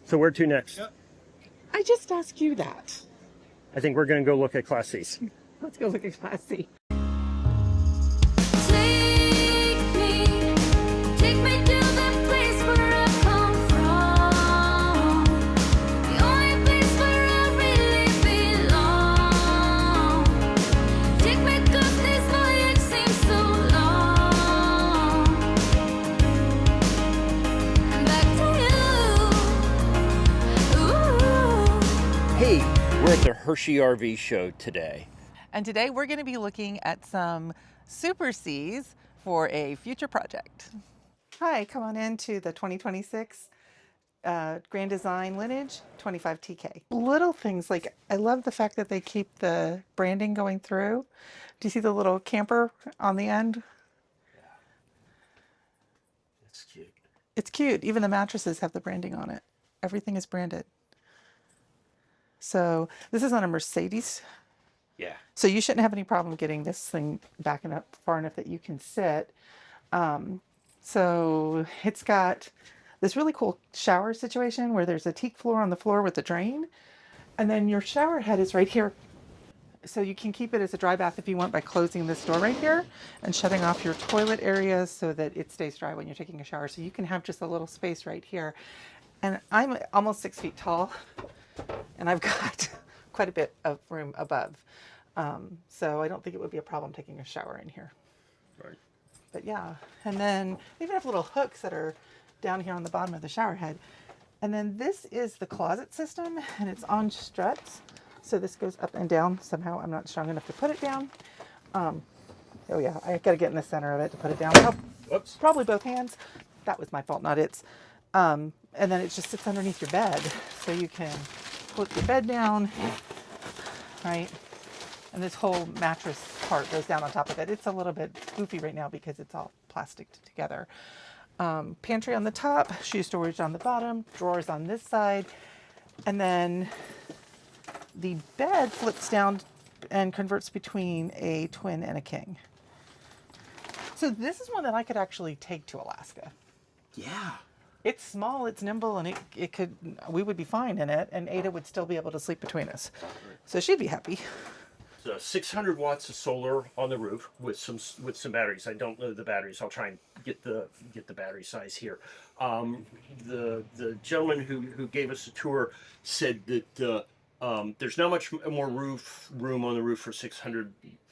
So where to next? Yep. I just asked you that. I think we're going to go look at Class C's. Let's go look at Class C. Take me to the place where I come from, the only place where I really belong. Take me 'cause this voyage seems so long. Back to you. Ooh. Hey, we're at the Hershey RV show today. And today we're going to be looking at some SuperCs for a future project. Hi, come on into the 2026 Grand Design Lineage 25 TK. Little things like, I love the fact that they keep the branding going through. Do you see the little camper on the end? That's cute. It's cute. Even the mattresses have the branding on it. Everything is branded. So this is on a Mercedes. Yeah. So you shouldn't have any problem getting this thing backing up far enough that you can sit. So it's got this really cool shower situation where there's a teak floor on the floor with a drain. And then your shower head is right here. So you can keep it as a dry bath if you want by closing this door right here and shutting off your toilet area so that it stays dry when you're taking a shower. So you can have just a little space right here. And I'm almost 6 feet tall and I've got quite a bit of room above. So I don't think it would be a problem taking a shower in here. Right. But yeah, and then they even have little hooks that are down here on the bottom of the shower head. And then this is the closet system and it's on struts. So this goes up and down. Somehow I'm not strong enough to put it down. Oh yeah, I gotta get in the center of it to put it down. Whoops. Probably both hands. That was my fault, not its. And then it just sits underneath your bed. So you can put your bed down, right? And this whole mattress part goes down on top of it. It's a little bit goofy right now because it's all plasticed together. Pantry on the top, shoe storage on the bottom, drawers on this side. And then the bed flips down and converts between a twin and a king. So this is one that I could actually take to Alaska. Yeah. It's small, it's nimble, and we would be fine in it, and Ada would still be able to sleep between us. So she'd be happy. So 600 watts of solar on the roof with some batteries. I don't know the batteries. I'll try and get the battery size here. The gentleman who gave us a tour said that there's not much more room on the roof for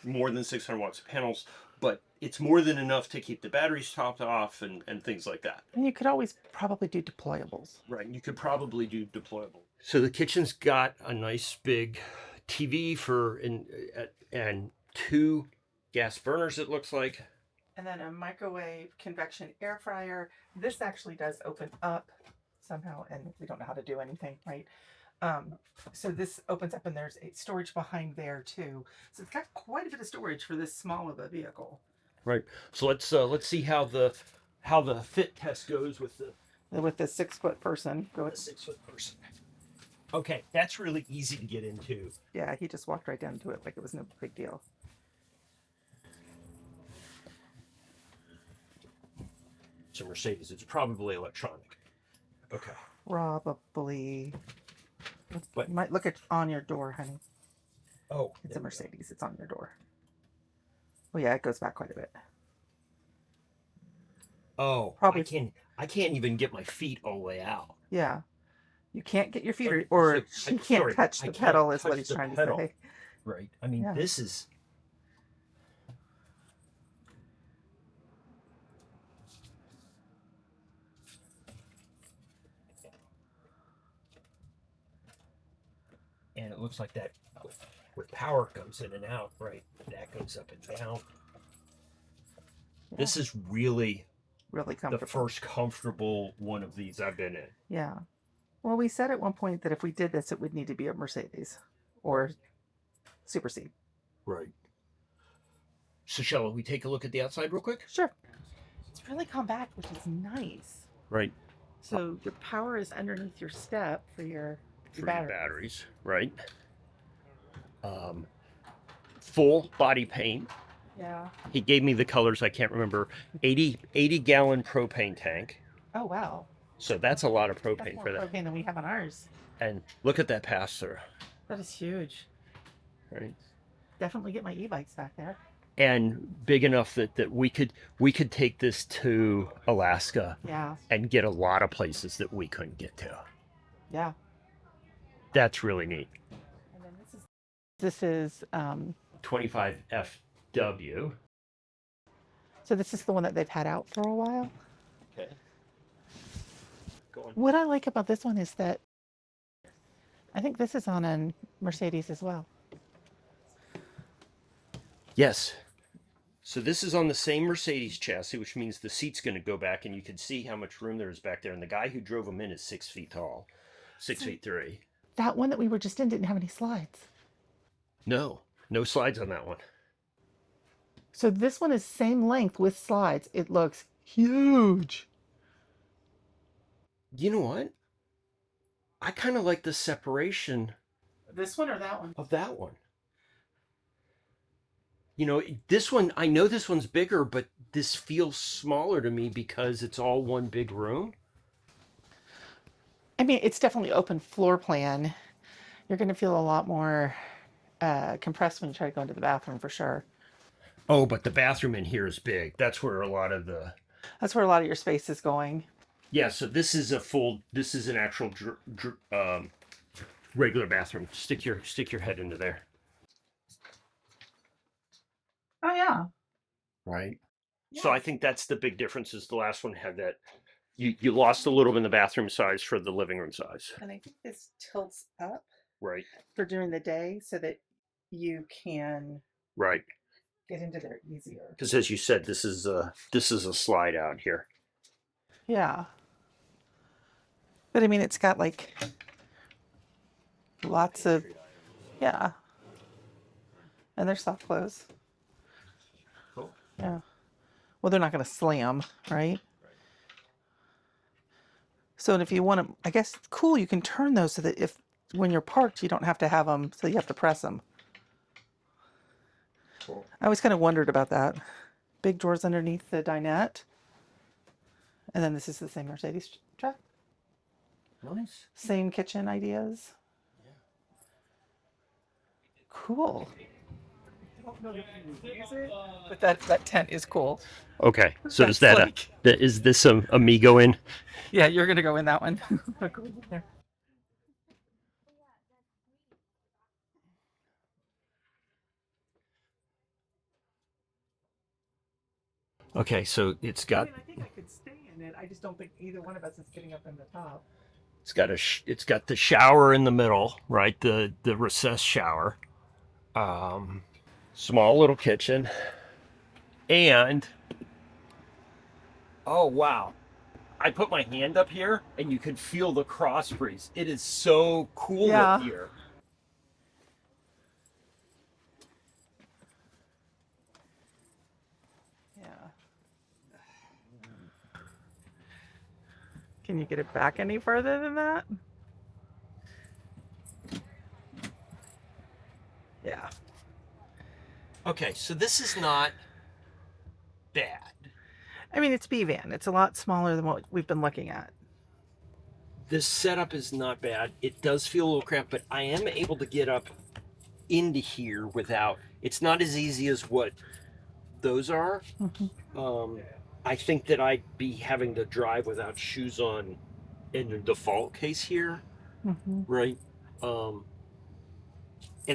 more than 600 watts of panels, but it's more than enough to keep the batteries topped off and things like that. And you could always probably do deployables. Right, you could probably do deployable. So the kitchen's got a nice big TV and 2 gas burners, it looks like. And then a microwave convection air fryer. This actually does open up somehow, and we don't know how to do anything, right? So this opens up and there's a storage behind there too. So it's got quite a bit of storage for this small of a vehicle. Right. So let's see how the fit test goes with the 6 foot person. a 6 foot person. Okay, that's really easy to get into. Yeah, he just walked right down into it like it was no big deal. It's a Mercedes. It's probably electronic. Okay. Probably. But You might look at on your door, honey. oh, It's a Mercedes. It's on your door. Oh yeah, it goes back quite a bit. Oh, Probably. I can't even get my feet all the way out. Yeah. You can't get your feet, Okay, or so- you can't sorry, touch I the can't pedal is touch what he's the trying pedal. to say. Right. I mean, Yeah. this is. And it looks like that with power goes in and out, right? That goes up and down. Yeah. This is really Really the comfortable. first comfortable one of these I've been in. Yeah. Well, we said at one point that if we did this, it would need to be a Mercedes or SuperC. Right. So shall we take a look at the outside real quick? Sure. It's really compact, which is nice. Right. So your power is underneath your step for your batteries, right? Full body paint. Yeah. He gave me the colors, I can't remember. 80 gallon propane tank. Oh, wow. So that's a lot of That's propane more for that. propane than we have on ours. And look at that pass through, That is huge. right? Definitely get my e-bikes back there. And big enough that we could take this to Alaska Yeah, and get a lot of places that we couldn't get to. yeah. That's really neat. And then this is 25 FW. so this is the one that they've had out for a while. Okay. Go on. What I like about this one is that I think this is on a Mercedes as well. Yes. So this is on the same Mercedes chassis, which means the seat's going to go back, and you can see how much room there is back there. And the guy who drove them in is 6 feet tall, 6'3". That one that we were just in didn't have any slides. No slides on that one. So this one is same length with slides. It looks huge. You know what? I kind of like the separation This one or that one? of that one. You know, this one, I know this one's bigger, but this feels smaller to me because it's all one big room. I mean, it's definitely open floor plan. You're going to feel a lot more compressed when you try to go into the bathroom for sure. Oh, but the bathroom in here is big. That's where a lot of That's where a lot of your space is going. yeah, so this is an actual regular bathroom. Stick your head into there. Oh yeah. Right. So I think that's the big difference is the last one had that you lost a little bit in the bathroom size for the living room size. And I think this tilts up Right. for during the day so that you can Right. get into there easier. Because as you said, this is a slide out here. Yeah. But I mean, it's got like lots of, yeah. And they're soft close. Cool. Yeah. Well, they're not going to slam, right? So if you want to, I guess it's cool, you can turn those so that if, when you're parked, you don't have to have them, so you have to press them. Cool. I always kind of wondered about that. Big drawers underneath the dinette. And then this is the same Mercedes truck. Nice. Same kitchen ideas. Yeah. Cool. I don't know if you use it, but that tent is cool. Okay. So That's is that like- is this a Amigo in? Yeah, you're gonna go in that one. Go in there. Okay, so it's got I think I could stay in it. I just don't think either one of us is getting up in the top. it's got the shower in the middle, right? The recessed shower. Small little kitchen. And oh wow. I put my hand up here and you can feel the cross breeze. It is so cool Yeah. up here. Yeah. Can you get it back any further than that? Yeah. Okay, so this is not bad. I mean, it's B-Van. It's a lot smaller than what we've been looking at. This setup is not bad. It does feel a little cramped, but I am able to get up into here without. It's not as easy as what those are. I think that I'd be having to drive without shoes on in the default case here, right? And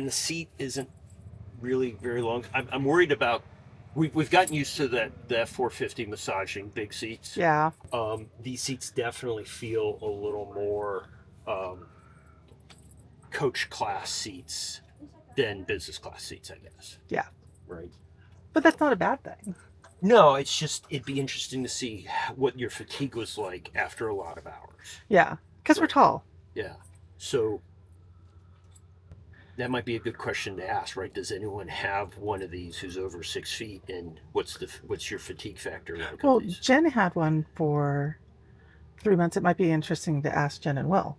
the seat isn't really very long. I'm worried about. We've gotten used to the F450 massaging big seats. Yeah. These seats definitely feel a little more coach class seats than business class seats, I guess. Yeah. Right. But that's not a bad thing. No, it's just it'd be interesting to see what your fatigue was like after a lot of hours. Yeah. Because we're tall. Yeah. So that might be a good question to ask, right? Does anyone have one of these who's over 6 feet, and what's your fatigue factor like Well, on these? Jen had one for 3 months. It might be interesting to ask Jen and Will.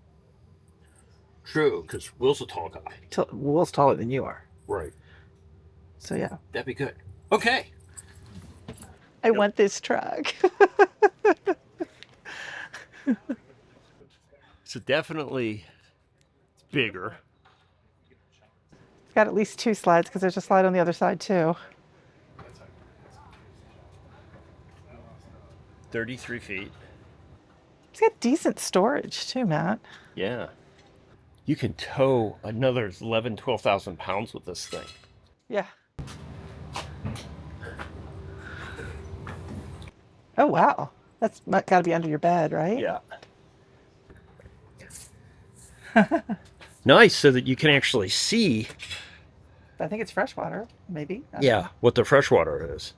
True, because Will's a tall guy. Will's taller than you are. Right. So, yeah. That'd be good. Okay. I want this truck. So definitely bigger. It's got at least 2 slides because there's a slide on the other side too. 33 feet. It's got decent storage too, Matt. Yeah. You can tow another 11, 12,000 pounds with this thing. Yeah. Oh, wow. That's got to be under your bed, right? Yeah. Nice, so that you can actually see, I think it's freshwater, maybe. I don't yeah, know. what the freshwater is.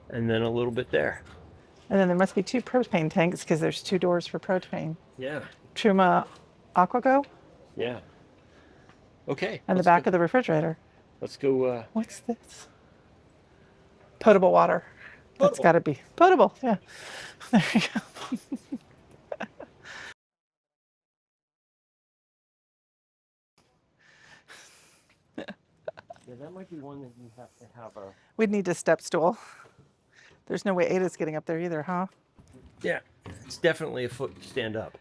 And then a little bit there. And then there must be 2 propane tanks because there's 2 doors for propane. Yeah. Truma Aquago Yeah. Okay. and the back of the refrigerator. Let's go. What's this? Potable water. That's Potable. got to be potable. Yeah. There you go. Yeah, that might be one that you have to have a. We'd need a step stool. There's no way Ada's getting up there either, huh? Yeah, it's definitely a foot stand up.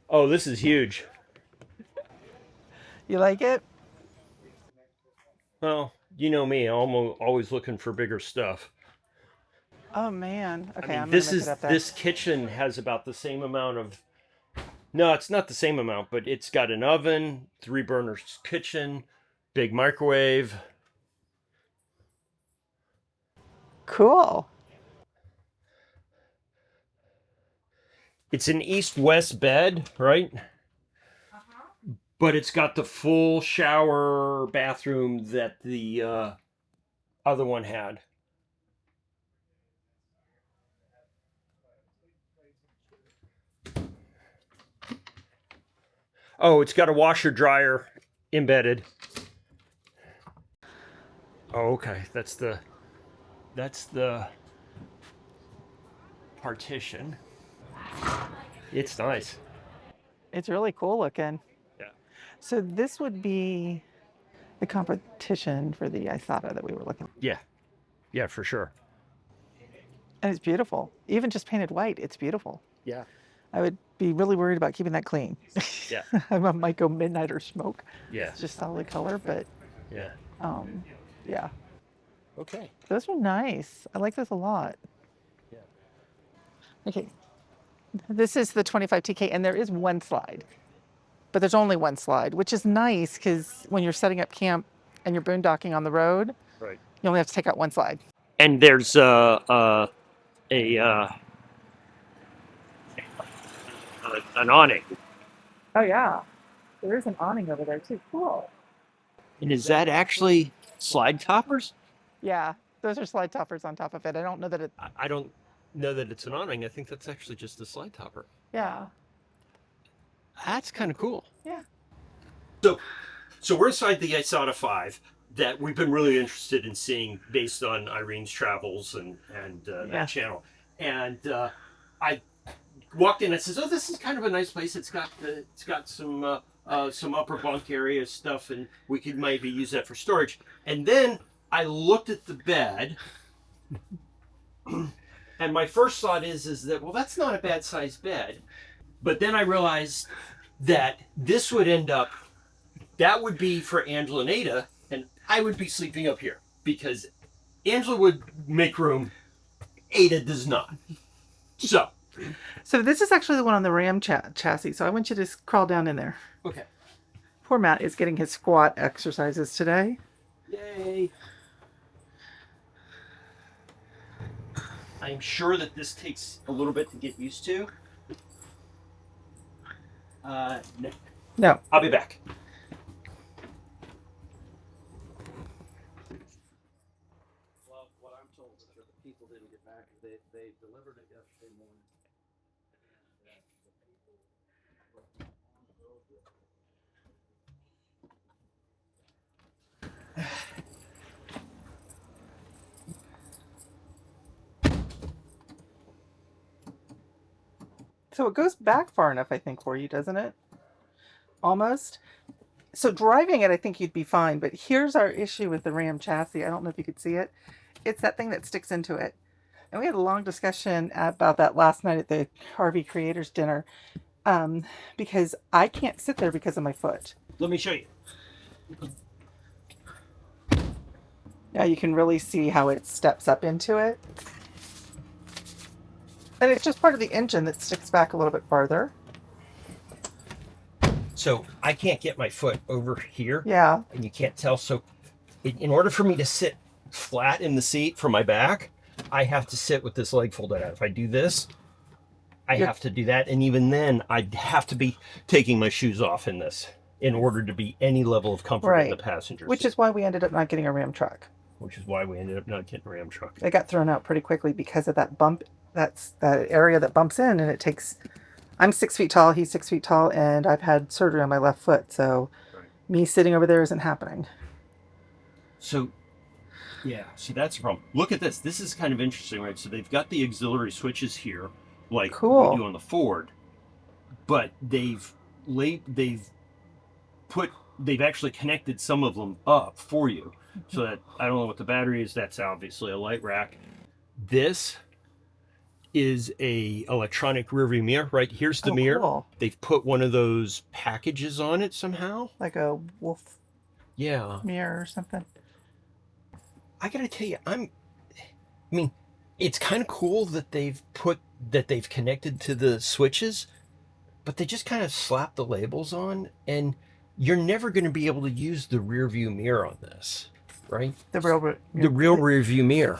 Oh, this is huge. You like it? Well, you know me, I'm always looking for bigger stuff. Oh man. Okay, I'm gonna this make is it up there. this kitchen has about the same amount of. No, it's not the same amount, but it's got an oven, 3 burners kitchen, big microwave. Cool. It's an east-west bed, right? But it's got the full shower bathroom that the other one had. Oh, it's got a washer dryer embedded. Oh, okay. That's the partition. It's nice. It's really cool looking. Yeah. So this would be the competition for the Isata that we were looking at. Yeah. Yeah, for sure. And it's beautiful. Even just painted white, it's beautiful. Yeah. I would be really worried about keeping that clean. Yeah. I might go midnight or smoke. Yeah. It's just solid color, but Yeah. yeah. Okay. Those are nice. I like those a lot. Yeah. Okay. This is the 25 TK, and there is 1 slide, but there's only 1 slide, which is nice because when you're setting up camp and you're boondocking on the road, Right. you only have to take out 1 slide. And there's an awning. Oh yeah, there is an awning over there too. Cool. And is that actually slide toppers? Yeah, those are slide toppers on top of it. I don't know that it. I don't know that it's an awning. I think that's actually just a slide topper. Yeah. That's kind of cool. Yeah. So we're inside the Isata 5 that we've been really interested in seeing based on Irene's travels and Yeah. that channel. And I walked in and says, "Oh, this is kind of a nice place. It's got some upper bunk area stuff, and we could maybe use that for storage." And then I looked at the bed, and my first thought is that, well, that's not a bad sized bed. But then I realized that this would end up, that would be for Angela and Ada, and I would be sleeping up here because Angela would make room, Ada does not. So this is actually the one on the Ram chassis. So I want you to crawl down in there. okay, Poor Matt is getting his squat exercises today. yay! I'm sure that this takes a little bit to get used to. No. No. I'll be back. Well, what I'm told is that the people didn't get back. They delivered it yesterday morning. So it goes back far enough, I think, for you, doesn't it? Almost. So driving it, I think you'd be fine. But here's our issue with the Ram chassis. I don't know if you could see it. It's that thing that sticks into it. And we had a long discussion about that last night at the RV Creators Dinner, because I can't sit there because of my foot. Let me show you. Yeah, you can really see how it steps up into it. And it's just part of the engine that sticks back a little bit farther. So I can't get my foot over here. Yeah. And you can't tell. So in order for me to sit flat in the seat for my back, I have to sit with this leg folded out. If I do this, I have to do that. And even then, I'd have to be taking my shoes off in this in order to be any level of comfort in the passenger Which seat. is why we ended up not getting a Ram truck. Which is why we ended up not getting a Ram truck. It got thrown out pretty quickly because of that bump. That's that area that bumps in, and it takes. I'm 6 feet tall. He's 6 feet tall, and I've had surgery on my left foot, so me sitting over there isn't happening. So, yeah, see, that's the problem. Look at this. This is kind of interesting, right? So they've got the auxiliary switches here, like we do on the Ford, but they've actually connected some of them up for you. So that, I don't know what the battery is. That's obviously a light rack. This is a electronic rearview mirror, right? Here's the mirror. Cool. They've put one of those packages on it somehow. Like a wolf Yeah. mirror or something. I gotta tell you, I mean, it's kind of cool that they've connected to the switches, but they just kind of slap the labels on, and you're never going to be able to use the rear view mirror on this, right? The real rear view mirror.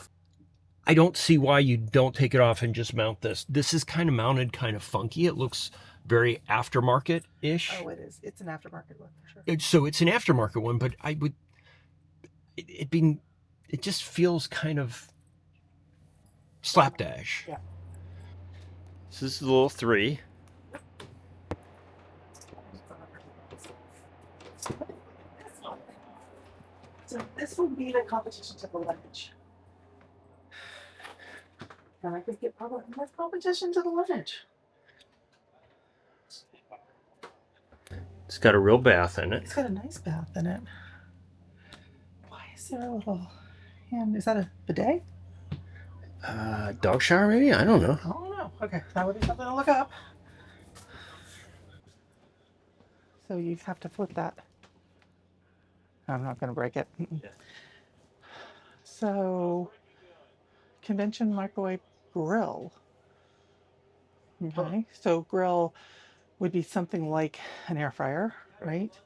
I don't see why you don't take it off and just mount this. This is kind of mounted kind of funky. It looks very aftermarket-ish. Oh, it is. It's an aftermarket one for sure. So it's an aftermarket one, but it just feels kind of slapdash. Yeah. So this is the little 3. So this will be the competition to the Lineage. And I think it probably has competition to the Lineage. It's got a real bath in it. It's got a nice bath in it. Why is there a little hand? Is that a bidet? Dog shower maybe? I don't know. I don't know. Okay, that would be something to look up. So you have to flip that. I'm not going to break it. Yeah. So, convention microwave grill. Okay, so grill would be something like an air fryer, right?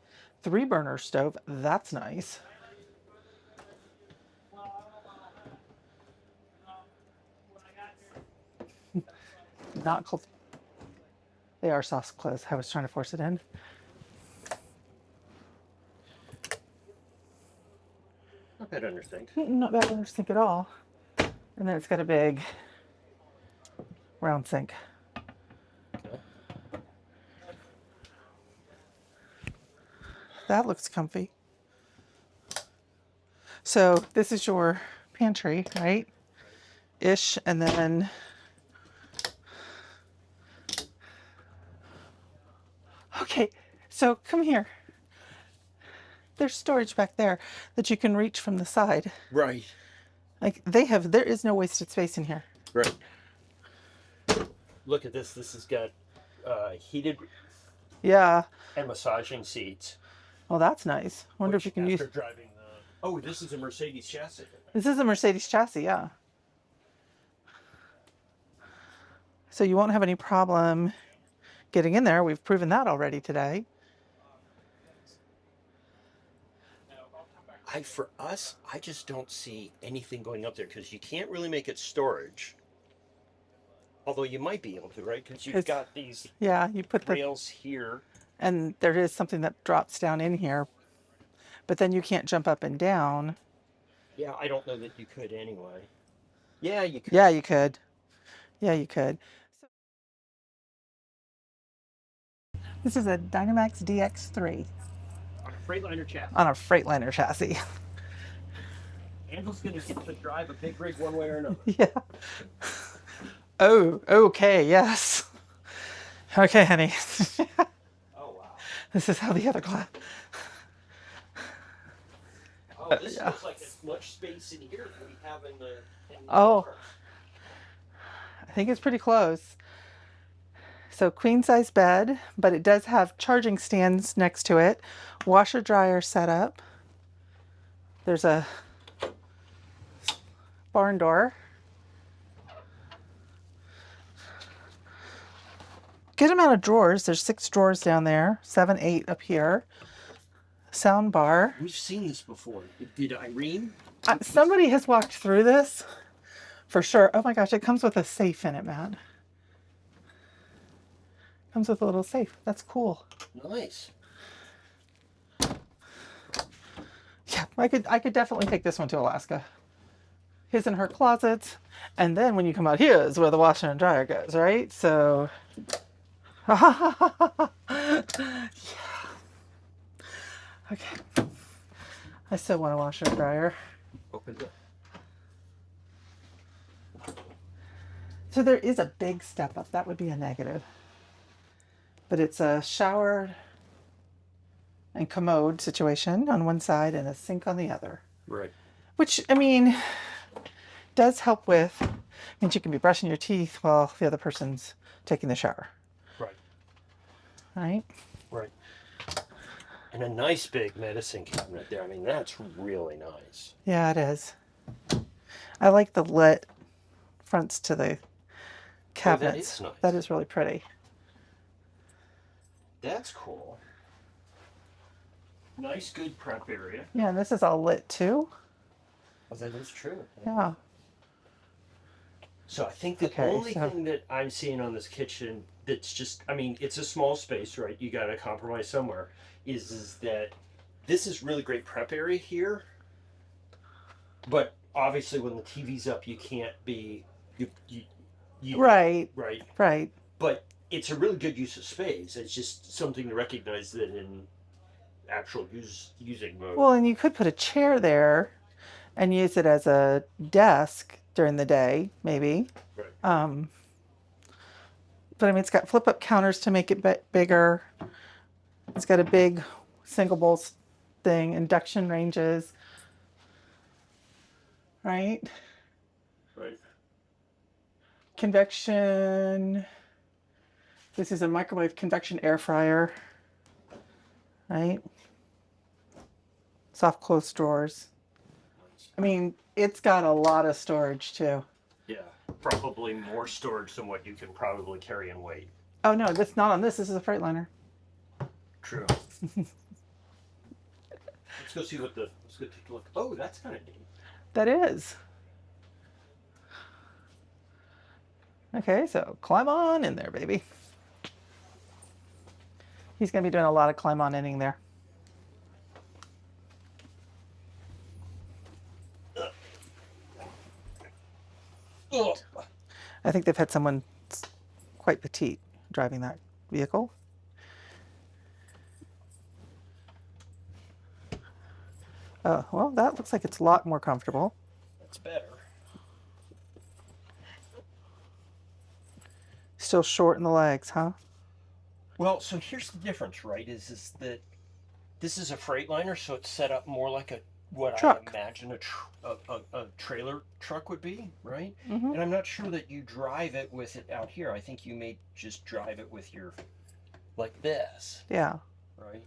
3-burner stove, that's nice. Not cold. They are soft close. I was trying to force it in. Not bad under sink. Not bad under sink at all. And then it's got a big round sink. Okay. That looks comfy. So this is your pantry, right? Ish, and then okay, so come here. There's storage back there that you can reach from the side. Right. Like there is no wasted space in here. Right. Look at this. This has got heated Yeah. and massaging seats. Well, that's nice. Wonder if you can use. driving the. Oh, this is a Mercedes chassis. This is a Mercedes chassis, yeah. So you won't have any problem getting in there. We've proven that already today. For us, I just don't see anything going up there because you can't really make it storage. Although you might be able to, right? Because you've got these Yeah, you put the rails here. and there is something that drops down in here, but then you can't jump up and down. Yeah, I don't know that you could anyway. Yeah, you could. Yeah, you could. Yeah, you could. This is a Dynamax DX3 On a Freightliner chassis. on a Freightliner chassis. Angel's going to get to drive a big rig one way or another. Yeah. Oh, okay, yes. Okay, honey. Oh, wow. This is how the other class. this Yeah. looks like as much space in here as we have in the Oh. car. I think it's pretty close. So queen size bed, but it does have charging stands next to it. Washer dryer setup. There's a barn door. Good amount of drawers. There's 6 drawers down there, 7, 8 up here. Sound bar. We've seen this before. Did Irene? Somebody has walked through this for sure. Oh my gosh, it comes with a safe in it, Matt. Comes with a little safe. That's cool. Nice. Yeah, I could definitely take this one to Alaska. His and her closets. And then when you come out here is where the washer and dryer goes, right? So yeah. Okay. I still want a washer and dryer. Open it. So there is a big step up. That would be a negative. But it's a shower and commode situation on one side and a sink on the other. Right. Which, I mean, does help with, means you can be brushing your teeth while the other person's taking the shower. Right. Right? Right. And a nice big medicine cabinet there. I mean, that's really nice. Yeah, it is. I like the lit fronts to the cabinets. is nice. That is really pretty. That's cool. Nice, good prep area. Yeah, and this is all lit too. Oh, that is true. Yeah. So I think the Okay, only so- thing that I'm seeing on this kitchen that's just, I mean, it's a small space, right? You got to compromise somewhere. Is that this is really great prep area here, but obviously when the TV's up, you can't be you Right, right. right. But it's a really good use of space. It's just something to recognize that in actual using mode. Well, and you could put a chair there and use it as a desk during the day, maybe. Right. But I mean, it's got flip-up counters to make it bigger. It's got a big single bowl thing, induction ranges, right? Right. Convection. This is a microwave convection air fryer, right? Soft close drawers. I mean, it's got a lot of storage too. Yeah. Probably more storage than what you can probably carry in weight. Oh no, that's not on this. This is a Freightliner. True. Let's go see what let's go take a look. Oh, that's kind of neat. That is. Okay, so climb on in there, baby. He's going to be doing a lot of climb on inning there. Oh. I think they've had someone quite petite driving that vehicle. Oh, well, that looks like it's a lot more comfortable. That's better. Still short in the legs, huh? Well, so here's the difference, right? Is that this is a Freightliner, so it's set up more like what Truck. I imagine a trailer truck would be, right? Mhm. And I'm not sure that you drive it with it out here. I think you may just drive it with your like this, Yeah. right?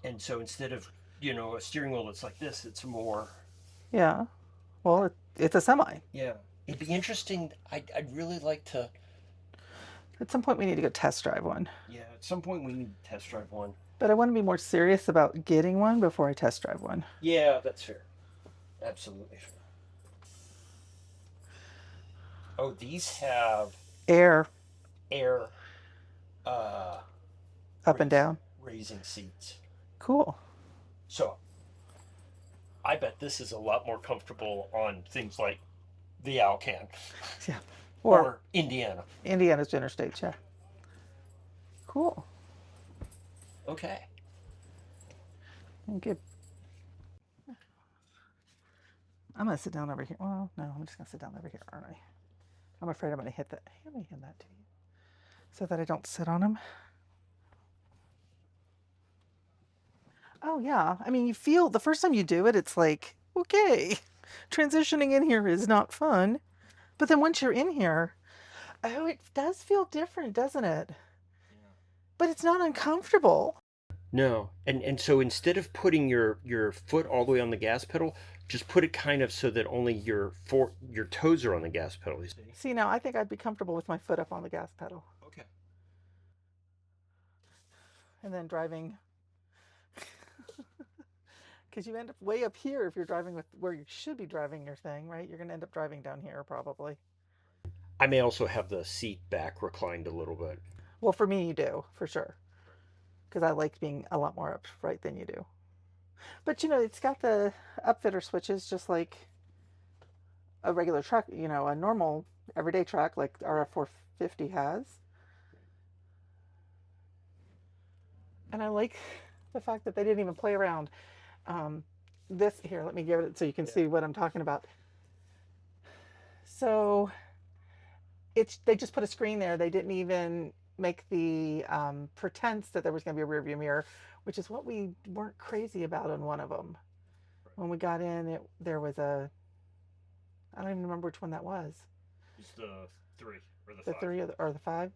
And so instead of a steering wheel that's like this, it's more. Yeah. Well, it's a semi. Yeah, it'd be interesting. I'd really like to. At some point, we need to go test drive one. Yeah, at some point we need to test drive one. But I want to be more serious about getting one before I test drive one. Yeah, that's fair. Absolutely fair. Oh, these have Air air up and down. raising seats. Cool. So I bet this is a lot more comfortable on things like the Alcan Yeah. or Indiana. Indiana's interstates, yeah. Cool. Okay. Okay. I'm gonna sit down over here. Well, no, I'm just gonna sit down over here, aren't I? I'm afraid I'm gonna hit that. Let me hand that to you, so that I don't sit on him. Oh yeah. I mean, you feel the first time you do it, it's like, okay, transitioning in here is not fun. But then once you're in here, oh, it does feel different, doesn't it? But it's not uncomfortable. No, and so instead of putting your foot all the way on the gas pedal, just put it kind of so that only your toes are on the gas pedal. You see? See, now I think I'd be comfortable with my foot up on the gas pedal Okay. and then driving. Because you end up way up here if you're driving with where you should be driving your thing, right? You're going to end up driving down here probably. I may also have the seat back reclined a little bit. Well, for me, you do, for sure. Because I like being a lot more upright than you do. But you know, it's got the upfitter switches just like a regular truck, you know, a normal everyday truck like our F450 has. And I like the fact that they didn't even play around. This here, let me give it so you can see what I'm talking about. So they just put a screen there. They didn't even make the pretense that there was going to be a rear view mirror, which is what we weren't crazy about on one of them. When we got in, there was I don't even remember which one that was. It's the 3 or the 5. The 3 or the 5.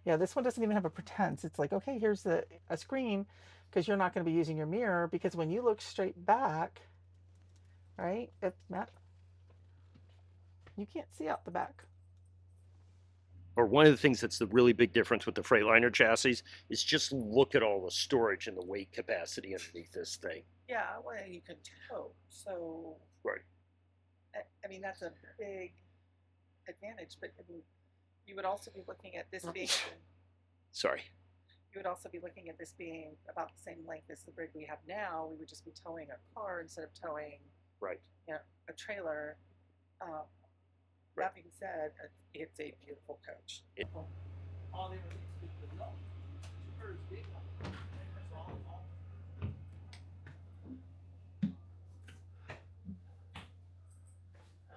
Yeah, this one doesn't even have a pretense. It's like, okay, here's a screen, because you're not going to be using your mirror, because when you look straight back, right, Matt, you can't see out the back. Or one of the things that's the really big difference with the Freightliner chassis is just look at all the storage and the weight capacity underneath this thing. Yeah, well, you can tow. So, Right. I mean, that's a big advantage. But I mean, you would also be looking at this being. Sorry. You would also be looking at this being about the same length as the rig we have now. We would just be towing a car instead of towing, Right. you know, a trailer. That being said, it's a beautiful coach.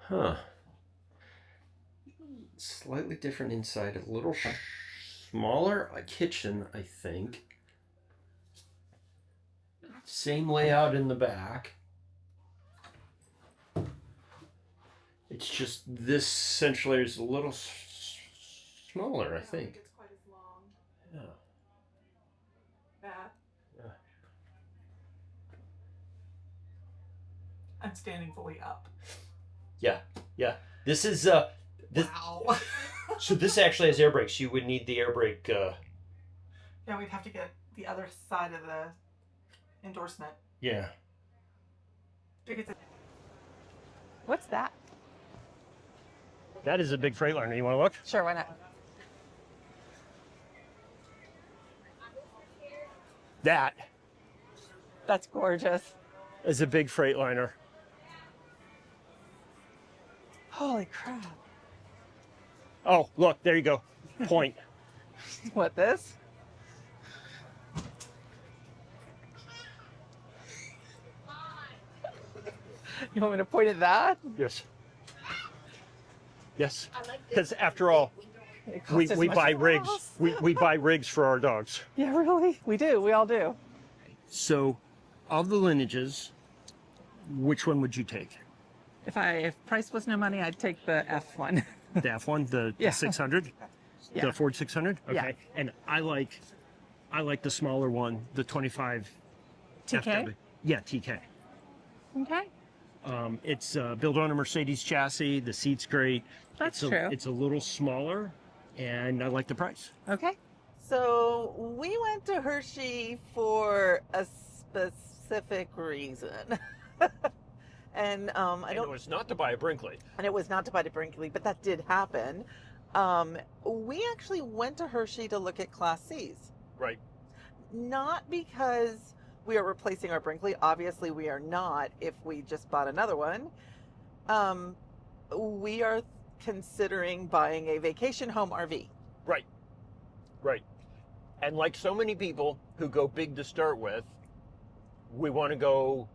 Huh. Slightly different inside, a little smaller a kitchen, I think. Same layout in the back. It's just this central area is a little smaller, I think. It's quite as long. Yeah. That. Yeah. I'm standing fully up. Yeah. Yeah. This is this. Wow. So this actually has air brakes. You would need the air brake. Yeah, we'd have to get the other side of the endorsement. Yeah. What's that? That is a big Freightliner. You want to look? Sure, why not? That That's gorgeous. is a big Freightliner. Holy crap. Oh, look, there you go. Point. What, this? You want me to point at that? Yes. Yes. Because after all, It we costs as much buy as rigs. us. We buy rigs for our dogs. Yeah, really? We do. We all do. So, of the Lineages, which one would you take? If price was no money, I'd take the F one. The F1, the Yeah. 600, Yeah. the Ford 600. Okay, Yeah. and I like the smaller one, the 25. TK? FW. Yeah, TK. Okay. It's built on a Mercedes chassis. The seat's great. That's it's true. It's a little smaller, and I like the price. Okay. So we went to Hershey for a specific reason. And It was not to buy a Brinkley. and it was not to buy the Brinkley, but that did happen. We actually went to Hershey to look at Class C's. Right. Not because we are replacing our Brinkley. Obviously, we are not if we just bought another one. We are considering buying a vacation home RV. Right. Right. And like so many people who go big to start with, we want to go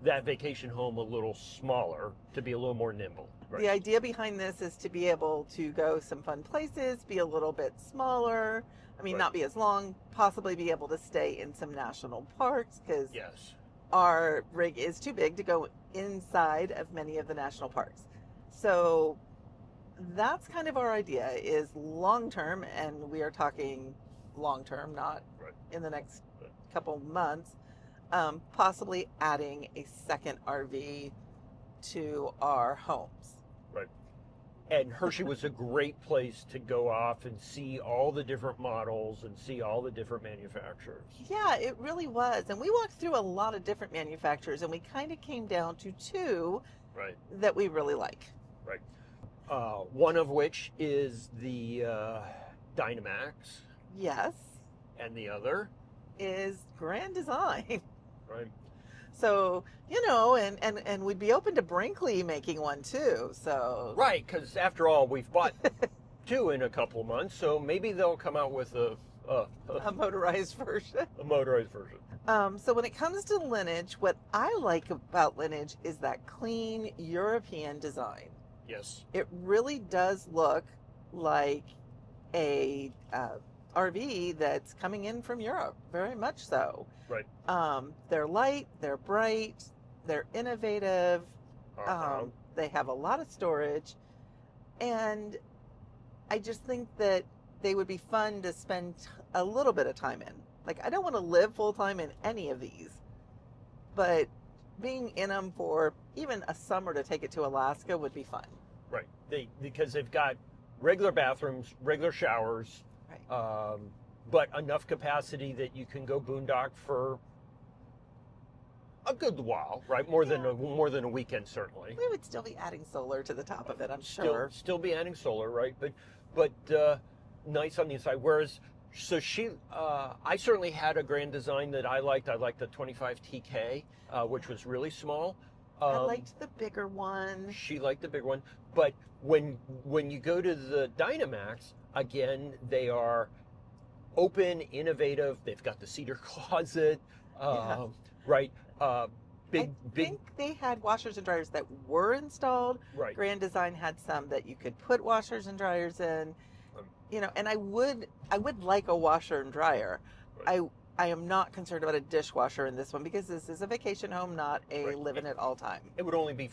that vacation home a little smaller to be a little more nimble. Right. The idea behind this is to be able to go some fun places, be a little bit smaller. I mean, Right. not be as long, possibly be able to stay in some national parks because Yes. our rig is too big to go inside of many of the national parks. So that's kind of our idea is long term, and we are talking long term, not Right. in the next Right. couple months, possibly adding a second RV to our homes. Right. And Hershey was a great place to go off and see all the different models and see all the different manufacturers. Yeah, it really was. And we walked through a lot of different manufacturers, and we kind of came down to two Right. that we really like. Right. One of which is the Dynamax, Yes, and the other, is Grand Design. right? So, you know, and we'd be open to Brinkley making one too. So, Right, because after all, we've bought two in a couple of months, so maybe they'll come out with a a motorized version. motorized version. So when it comes to Lineage, what I like about Lineage is that clean European design. Yes. It really does look like a RV that's coming in from Europe, very much so. Right. They're light, they're bright, they're innovative. Uh-huh. They have a lot of storage, and I just think that they would be fun to spend a little bit of time in. Like, I don't want to live full time in any of these, but being in them for even a summer to take it to Alaska would be fun. Right. Because they've got regular bathrooms, regular showers, Right. but enough capacity that you can go boondock for a good while, right? More than a weekend, certainly. We would still be adding solar to the top of it, I'm sure. Still be adding solar, right? But nice on the inside. Whereas, so I certainly had a Grand Design that I liked. I liked the 25 TK, which was really small. I liked the bigger one. She liked the big one, but when you go to the Dynamax, again, they are open, innovative. They've got the cedar closet, Yeah. right? I Big. think they had washers and dryers that were installed. Right. Grand Design had some that you could put washers and dryers in. Um, You know, and I would like a washer and dryer. Right. I am not concerned about a dishwasher in this one because this is a vacation home, not a Right. live in it all time. It would only be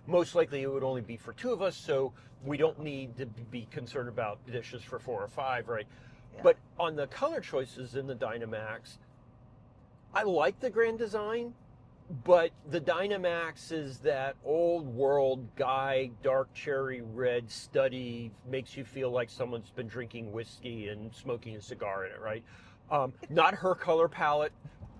most likely it would only be for two of us, so we don't need to be concerned about dishes for 4 or 5, right? Yeah. But on the color choices in the Dynamax, I like the Grand Design, but the Dynamax is that old world guy, dark cherry red study, makes you feel like someone's been drinking whiskey and smoking a cigar in it, right? Not her color palette,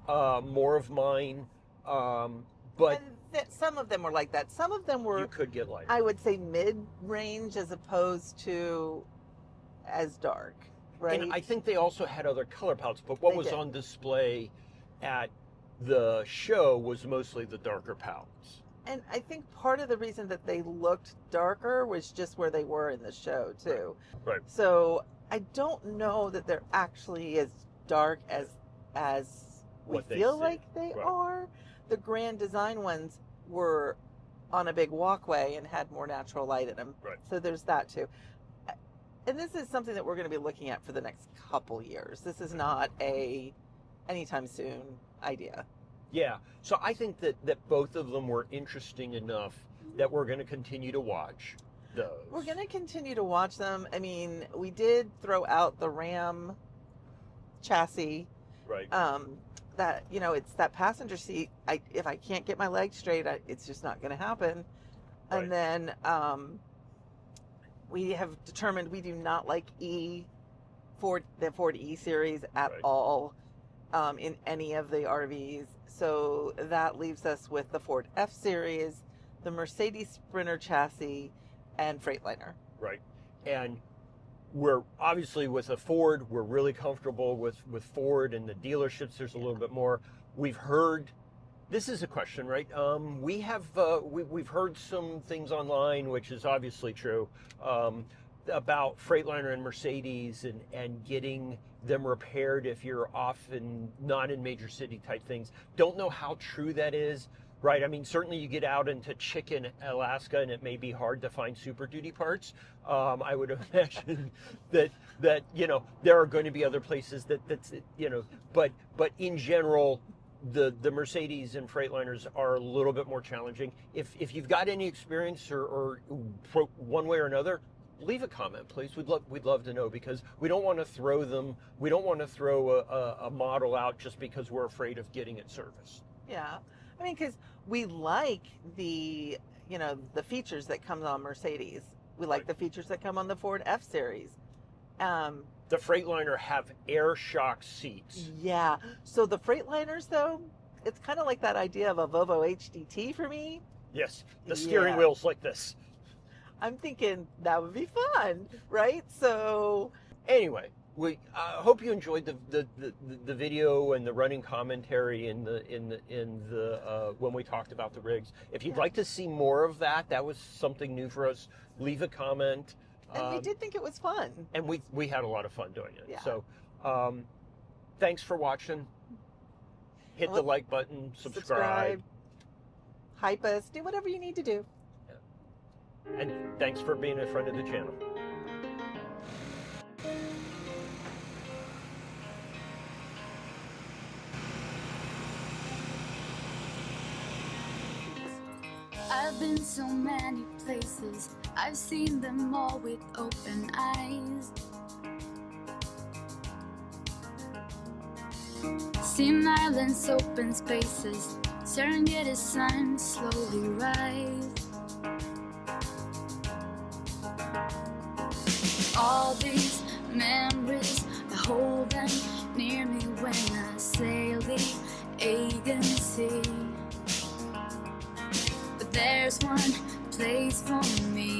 more of mine, but And some of them were like that. Some of them were, you could get lighter. I would say, mid-range as opposed to as dark, right? And I think they also had other color palettes, but what They was did. on display at the show was mostly the darker palettes. And I think part of the reason that they looked darker was just where they were in the show too. Right. So I don't know that they're actually as dark as we What they feel see. like they Right. are. The Grand Design ones were on a big walkway and had more natural light in them. Right. So there's that too. And this is something that we're going to be looking at for the next couple years. This is not a anytime soon idea. Yeah. So I think that both of them were interesting enough that we're going to continue to watch those. We're going to continue to watch them. I mean, we did throw out the Ram chassis. Right. That, you know, it's that passenger seat. If I can't get my legs straight, it's just not going to happen. Right. And then we have determined we do not like the Ford E series at Right. all in any of the RVs. So that leaves us with the Ford F series, the Mercedes Sprinter chassis, and Freightliner. Right. And we're obviously with a Ford, we're really comfortable with Ford and the dealerships. There's a little bit more. We've heard, this is a question, right? We have, we've heard some things online, which is obviously true, about Freightliner and Mercedes and getting them repaired if you're off and not in major city type things. Don't know how true that is. right? I mean, certainly you get out into Chicken, Alaska, and it may be hard to find Super Duty parts. I would imagine that there are going to be other places that's but in general, the Mercedes and Freightliners are a little bit more challenging. If you've got any experience or one way or another, leave a comment, please. We'd love to know, because we don't want to throw them. We don't want to throw a model out just because we're afraid of getting it serviced. Yeah, I mean, because we like the features that come on Mercedes. We like the features that come on the Ford F-Series. The Freightliner have air shock seats. Yeah. So the Freightliners, though, it's kind of like that idea of a Volvo HDT for me. Yes, the steering wheel's like this. I'm thinking that would be fun, right? So anyway, we hope you enjoyed the video and the running commentary in the when we talked about the rigs. If you'd like to see more of that, that was something new for us. Leave a comment. And we did think it was fun. And we had a lot of fun doing it. Yeah. So thanks for watching. Hit the like button, subscribe. Hype us, do whatever you need to do. And thanks for being a friend of the channel. I've been so many places, I've seen them all with open eyes. Seen islands, open spaces, Serengeti sun slowly rise. All these memories, I hold them near me when I sail the Aegean Sea. But there's one place for me